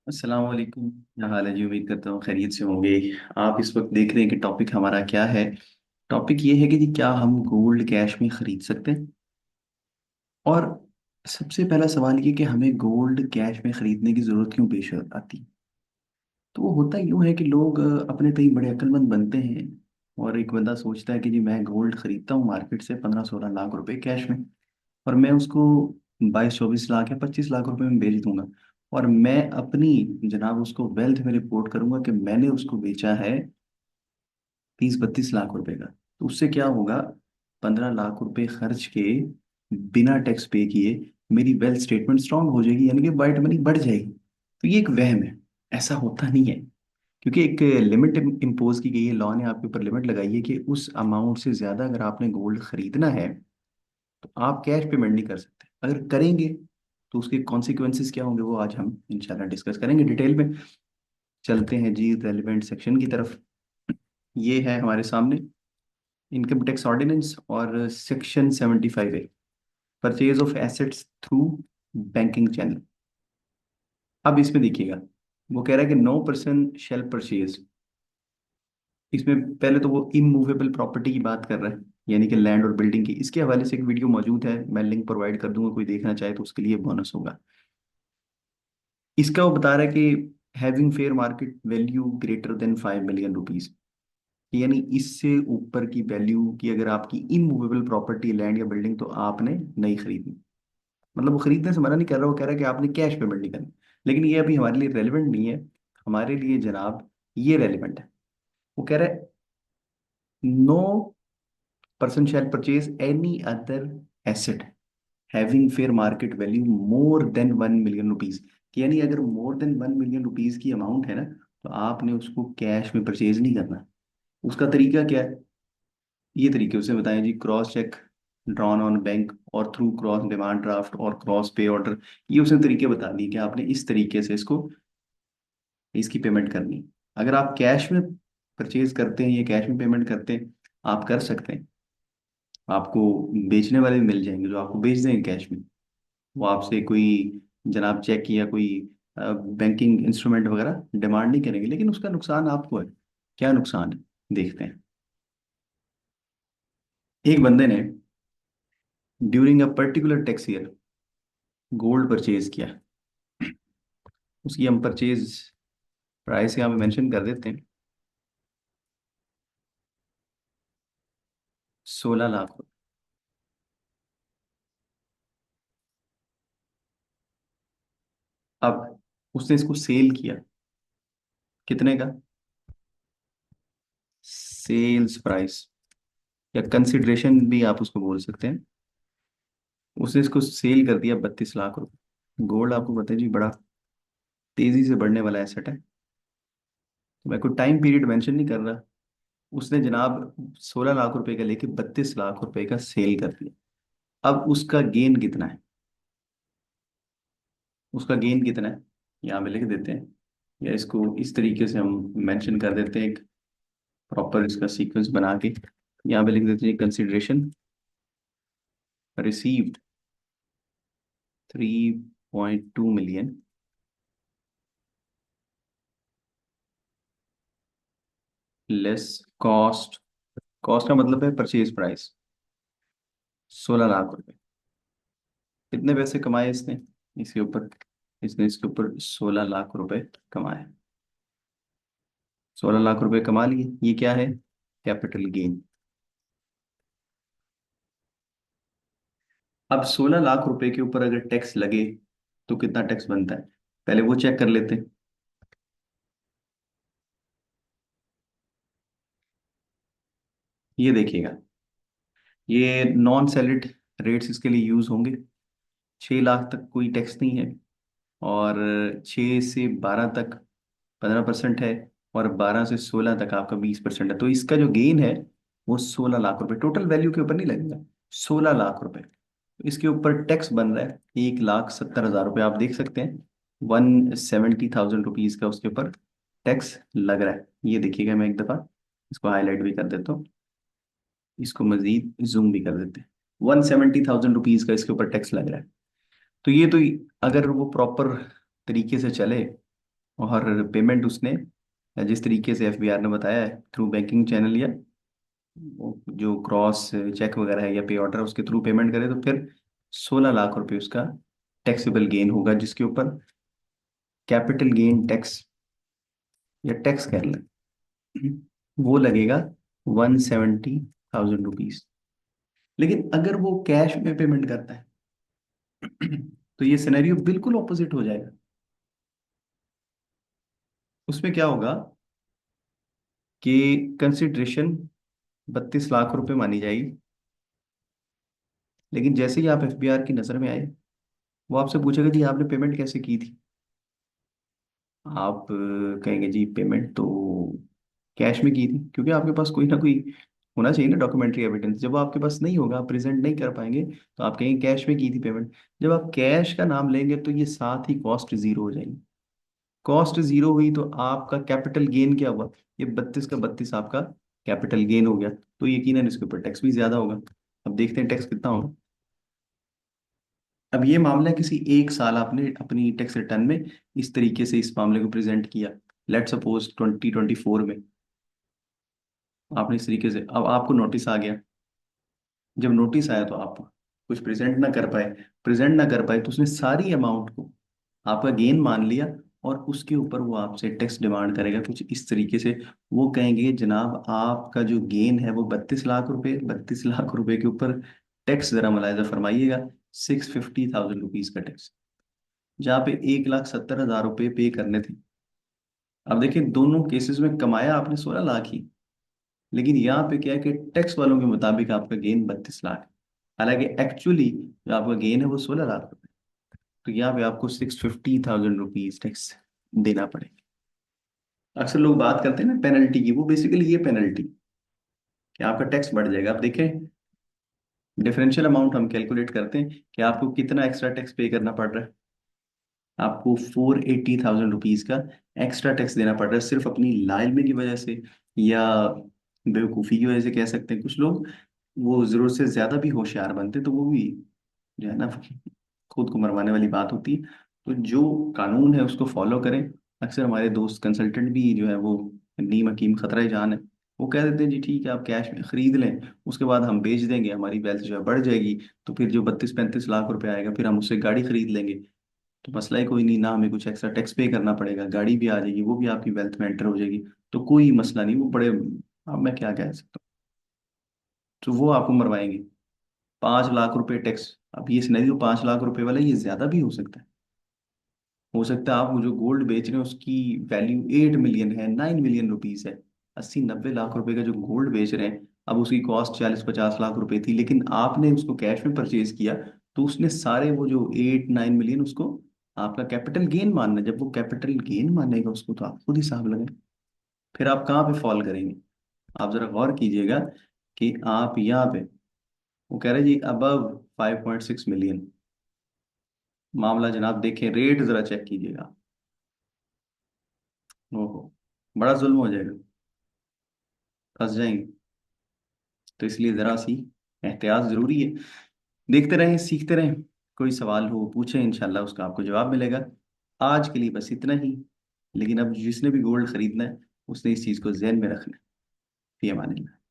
अस्सलाम वालेकुम। क्या हाल है जी? उम्मीद करता हूँ खैरियत से होंगे। आप इस वक्त देख रहे हैं कि टॉपिक हमारा क्या है। टॉपिक ये है कि जी क्या हम गोल्ड कैश में खरीद सकते हैं। और सबसे पहला सवाल ये कि हमें गोल्ड कैश में खरीदने की जरूरत क्यों पेश आती है। तो वो होता यूं है कि लोग अपने तय बड़े अक्लमंद बनते हैं। और एक बंदा सोचता है कि जी मैं गोल्ड खरीदता हूँ मार्केट से 15-16 लाख रुपए कैश में। और मैं उसको 22-24 लाख या 25 लाख रुपए में बेच दूंगा। और मैं अपनी जनाब उसको वेल्थ में रिपोर्ट करूंगा कि मैंने उसको बेचा है 30-32 लाख रुपए का। तो उससे क्या होगा? 15 लाख रुपए खर्च के बिना टैक्स पे किए मेरी वेल्थ स्टेटमेंट स्ट्रांग हो जाएगी, यानी कि वाइट मनी बढ़ जाएगी। तो ये एक वहम है। ऐसा होता नहीं है। क्योंकि एक लिमिट इम्पोज की गई है, लॉ ने आपके ऊपर लिमिट लगाई है कि उस अमाउंट से ज्यादा अगर आपने गोल्ड खरीदना है तो आप कैश पेमेंट नहीं कर सकते। अगर करेंगे तो उसके कॉन्सिक्वेंसेस क्या होंगे वो आज हम इंशाल्लाह डिस्कस करेंगे डिटेल में। चलते हैं जी रेलिवेंट सेक्शन की तरफ। ये है हमारे सामने इनकम टैक्स ऑर्डिनेंस और section 75A, purchase of assets through banking channel. अब इसमें देखिएगा, वो कह रहा है कि नो पर्सन शेल परचेज। इसमें पहले तो वो इमूवेबल प्रॉपर्टी की बात कर रहा है, यानी कि लैंड और बिल्डिंग की। इसके हवाले से एक वीडियो मौजूद है, मैं लिंक प्रोवाइड कर दूंगा, कोई देखना चाहे तो उसके लिए बोनस होगा। इसका वो बता रहा है कि having fair market value greater than 5 million rupees, यानी इससे ऊपर की वैल्यू की अगर आपकी इमूवेबल प्रॉपर्टी लैंड या बिल्डिंग तो आपने नहीं खरीदनी। मतलब वो खरीदने से मना नहीं कर रहा, वो कह रहा है कि आपने कैश पेमेंट नहीं करनी। लेकिन ये अभी हमारे लिए रेलिवेंट नहीं है। हमारे लिए जनाब ये रेलिवेंट है। वो कह रहा है no person shall purchase any other asset having fair market value more than 1 million rupees. यानी अगर मोर देन 1 मिलियन रुपीज की अमाउंट है ना, तो आपने उसको कैश में परचेज नहीं करना। उसका तरीका क्या है? ये तरीके उसे बताएं जी। Cross cheque drawn on bank और थ्रू क्रॉस डिमांड ड्राफ्ट और क्रॉस पे ऑर्डर। ये उसने तरीके बता दिए कि आपने इस तरीके से इसको इसकी पेमेंट करनी है। अगर आप कैश में परचेज करते हैं या कैश में पेमेंट करते हैं, आप कर सकते हैं। आपको बेचने वाले भी मिल जाएंगे जो आपको बेच देंगे कैश में। वो आपसे कोई जनाब चेक या कोई बैंकिंग इंस्ट्रूमेंट वगैरह डिमांड नहीं करेंगे, लेकिन उसका नुकसान आपको है। क्या नुकसान है देखते हैं। एक बंदे ने during a particular tax year gold purchase किया। उसकी हम परचेज प्राइस यहाँ पे मेंशन कर देते हैं, 16 लाख रुपए। अब उसने इसको सेल किया कितने का? सेल्स प्राइस या कंसिडरेशन भी आप उसको बोल सकते हैं। उसने इसको सेल कर दिया 32 लाख रुपए। गोल्ड आपको पता है जी बड़ा तेजी से बढ़ने वाला एसेट है। तो मैं कोई टाइम पीरियड मेंशन नहीं कर रहा। उसने जनाब 16 लाख रुपए का लेके 32 लाख रुपए का सेल कर दिया। अब उसका गेन कितना है? उसका गेन कितना है यहाँ पे लिख देते हैं, या इसको इस तरीके से हम मेंशन कर देते हैं, एक प्रॉपर इसका सीक्वेंस बना के यहाँ पे लिख देते हैं। Consideration received 3.2 million less cost. Cost का मतलब है परचेज प्राइस, 16 लाख रुपए। कितने पैसे कमाए इसने इसके ऊपर? इसने इसके ऊपर 16 लाख रुपए कमाए। 16 लाख रुपए कमा लिए, ये क्या है? Capital gain. अब 16 लाख रुपए के ऊपर अगर टैक्स लगे तो कितना टैक्स बनता है, पहले वो चेक कर लेते हैं। ये देखिएगा, ये नॉन सैलरीड रेट्स इसके लिए यूज होंगे। 6 लाख तक कोई टैक्स नहीं है, और 6 से 12 तक 15% है, और 12 से 16 तक आपका 20% है। तो इसका जो गेन है वो 16 लाख रुपए टोटल वैल्यू के ऊपर नहीं लगेगा। 16 लाख रुपए इसके ऊपर टैक्स बन रहा है 1,70,000 रुपये। आप देख सकते हैं 170,000 रुपीज का उसके ऊपर टैक्स लग रहा है। ये देखिएगा, मैं एक दफा इसको हाईलाइट भी कर देता हूँ, इसको मजीद जूम भी कर देते हैं। 170,000 रुपीज का इसके ऊपर टैक्स लग रहा है। तो ये तो अगर वो प्रॉपर तरीके से चले और पेमेंट उसने जिस तरीके से एफबीआर ने बताया है, थ्रू बैंकिंग चैनल या वो जो क्रॉस चेक वगैरह है या पे ऑर्डर उसके थ्रू पेमेंट करे, तो फिर 16 लाख रुपए उसका टैक्सेबल गेन होगा, जिसके ऊपर कैपिटल गेन टैक्स या टैक्स कह लें, वो लगेगा 170,000 रुपीज। लेकिन अगर वो कैश में पेमेंट करता है तो ये सिनेरियो बिल्कुल ऑपोजिट हो जाएगा। उसमें क्या होगा कि कंसिडरेशन 32 लाख रुपए मानी जाएगी, लेकिन जैसे ही आप एफबीआर की नजर में आए, वो आपसे पूछेगा जी आपने पेमेंट कैसे की थी। आप कहेंगे जी पेमेंट तो कैश में की थी, क्योंकि आपके पास कोई ना कोई होना चाहिए ना डॉक्यूमेंट्री एविडेंस। जब वो आपके पास नहीं होगा, आप प्रेजेंट नहीं कर पाएंगे, तो आप कहेंगे कैश में की थी पेमेंट। जब आप कैश का नाम लेंगे तो ये साथ ही कॉस्ट जीरो हो जाएगी। कॉस्ट जीरो हुई तो आपका कैपिटल गेन क्या हुआ, ये 32 का 32 आपका कैपिटल गेन हो गया। तो यकीनन इसके ऊपर टैक्स भी ज्यादा होगा। अब देखते हैं टैक्स कितना होगा। अब ये मामला है, किसी एक साल आपने अपनी टैक्स रिटर्न में इस तरीके से इस मामले को प्रेजेंट किया। लेट सपोज 2024 में आपने इस तरीके से, अब आपको नोटिस आ गया। जब नोटिस आया तो आप कुछ प्रेजेंट ना कर पाए, तो उसने सारी अमाउंट को आपका गेन मान लिया, और उसके ऊपर वो आपसे टैक्स डिमांड करेगा कुछ इस तरीके से। वो कहेंगे जनाब आपका जो गेन है वो 32 लाख रुपए, 32 लाख रुपए के ऊपर टैक्स जरा मुलायजा फरमाइएगा, 650,000 रुपीज का टैक्स, जहाँ पे 1,70,000 रुपये पे करने थे। अब देखिए दोनों केसेस में कमाया आपने 16 लाख ही, लेकिन यहाँ पे क्या है कि टैक्स वालों के मुताबिक आपका गेन 32 लाख है। हालांकि एक्चुअली जो आपका गेन है वो 16 लाख रुपए। तो यहाँ पे आपको 650,000 रुपीज टैक्स देना पड़ेगा। अक्सर लोग बात करते हैं ना पेनल्टी की, वो बेसिकली ये पेनल्टी कि आपका टैक्स बढ़ जाएगा। अब देखें, डिफरेंशियल अमाउंट हम कैलकुलेट करते हैं कि आपको कितना एक्स्ट्रा टैक्स पे करना पड़ रहा है। आपको 480,000 रुपीज का एक्स्ट्रा टैक्स देना पड़ रहा है, सिर्फ अपनी लाइल्मी की वजह से, या बेवकूफ़ी की वजह से कह सकते हैं। कुछ लोग वो जरूरत से ज्यादा भी होशियार बनते, तो वो भी जो है ना खुद को मरवाने वाली बात होती है। तो जो कानून है उसको फॉलो करें। अक्सर हमारे दोस्त कंसल्टेंट भी जो है वो नीम हकीम खतरा जान है, वो कह देते हैं जी ठीक है आप कैश में खरीद लें, उसके बाद हम बेच देंगे, हमारी वेल्थ जो है बढ़ जाएगी, तो फिर जो 32-35 लाख रुपए आएगा फिर हम उससे गाड़ी खरीद लेंगे। तो मसला ही कोई नहीं, ना हमें कुछ एक्स्ट्रा टैक्स पे करना पड़ेगा, गाड़ी भी आ जाएगी, वो भी आपकी वेल्थ में एंटर हो जाएगी। तो कोई मसला नहीं, वो बड़े, अब मैं क्या कह सकता हूँ। तो वो आपको मरवाएंगे 5 लाख रुपए टैक्स। अब ये सिनेरियो 5 लाख रुपए वाला, ये ज्यादा भी हो सकता है। हो सकता है आप वो जो गोल्ड बेच रहे हैं उसकी वैल्यू 8 मिलियन है, 9 मिलियन रुपीज है। 80-90 लाख रुपए का जो गोल्ड बेच रहे हैं, अब उसकी कॉस्ट 40-50 लाख रुपए थी, लेकिन आपने उसको कैश में परचेज किया, तो उसने सारे वो जो 8-9 मिलियन उसको आपका कैपिटल गेन मानना है। जब वो कैपिटल गेन मानेगा उसको, तो आप खुद हिसाब लगाएं, फिर आप कहाँ पे फॉल करेंगे। आप जरा गौर कीजिएगा कि आप यहाँ पे, वो कह रहे हैं जी अबव 5.6 मिलियन, मामला जनाब देखें, रेट जरा चेक कीजिएगा। ओहो, बड़ा जुल्म हो जाएगा, फंस जाएंगे। तो इसलिए जरा सी एहतियात जरूरी है। देखते रहें, सीखते रहें। कोई सवाल हो पूछें, इंशाल्लाह उसका आपको जवाब मिलेगा। आज के लिए बस इतना ही। लेकिन अब जिसने भी गोल्ड खरीदना है उसने इस चीज़ को जहन में रखना है। फी अमान अल्लाह।